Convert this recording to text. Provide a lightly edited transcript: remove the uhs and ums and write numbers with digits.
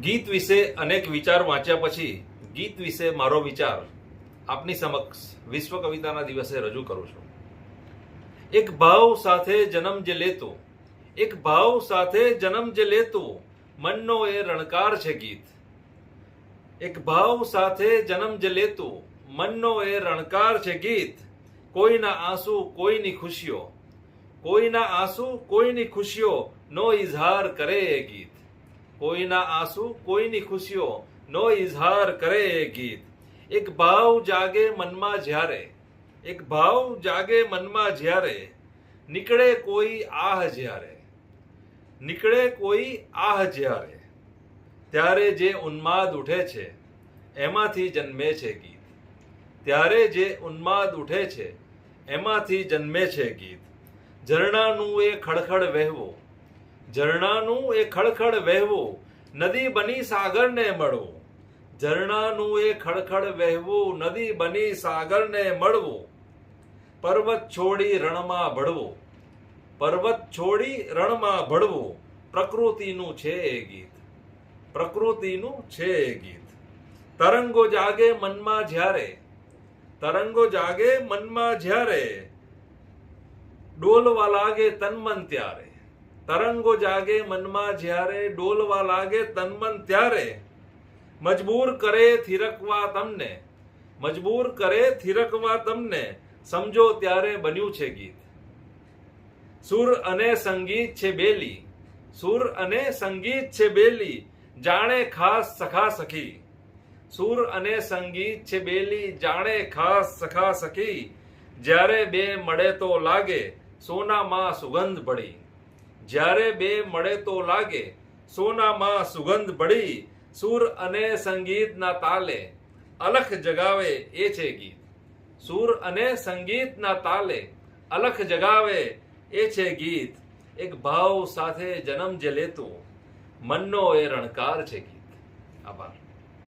ગીત વિશે અનેક વિચાર વાંચ્યા પછી ગીત વિશે મારો વિચાર આપની સમક્ષ વિશ્વ કવિતાના દિવસે રજૂ કરું છું. એક ભાવ સાથે જન્મ જે લેતો, એક ભાવ સાથે જન્મ જે લેતો, મનનો એ રણકાર છે ગીત. એક ભાવ સાથે જન્મ જે લેતો, મનનો એ રણકાર છે ગીત. કોઈના આંસુ કોઈની ખુશીઓ, કોઈના આંસુ કોઈની ખુશીઓ નો ઇઝહાર કરે એ ગીત. કોઈના આંસુ કોઈની ખુશીઓ નો ઇઝહાર કરે એ ગીત. એક ભાવ જાગે મનમાં જ્યારે, એક ભાવ જાગે મનમાં જ્યારે, નીકળે કોઈ આહ જ્યારે, નીકળે કોઈ આહ જ્યારે, ત્યારે જે ઉન્માદ ઉઠે છે એમાંથી જન્મે છે ગીત. ત્યારે જે ઉન્માદ ઉઠે છે એમાંથી જન્મે છે ગીત. ઝરણાનું એ ખડખડ વહેવો, ઝરણાનું એ ખડખડ વહેવું, નદી બની સાગરને મળવું. ઝરણાનું એ ખડખડ વહેવું, નદી બની સાગરને મળવું. પર્વત છોડી રણમાં ભળવું, પર્વત છોડી રણમાં ભળવું. પ્રકૃતિનું છે એ ગીત, પ્રકૃતિનું છે એ ગીત. તરંગો જાગે મનમાં જ્યારે, તરંગો જાગે મનમાં જ્યારે, ડોલવા લાગે તન મન ત્યારે. તરંગો જાગે મનમાં જ્યારે, ડોલવા લાગે તન મન ત્યારે. મજબૂર કરે થિરકવા તમને, મજબૂર કરે થિરકવા તમને, સમજો ત્યારે બન્યું છે ગીત. સુર અને સંગીત છે બેલી, સુર અને સંગીત છે બેલી, જાણે ખાસ સખા સખી. સુર અને સંગીત છે બેલી, જાણે ખાસ સખા સખી. જ્યારે બે મળે તો લાગે સોનામાં સુગંધ ભળી. જ્યારે બે મળે તો લાગે સોનામાં સુગંધ ભળી. સુર અને સંગીતના તાલે અલખ જગાવે એ છે ગીત. સુર અને સંગીતના તાલે અલખ જગાવે એ છે ગીત. એક ભાવ સાથે જન્મ જે લેતું, મનનો એ રણકાર છે ગીત. આભાર.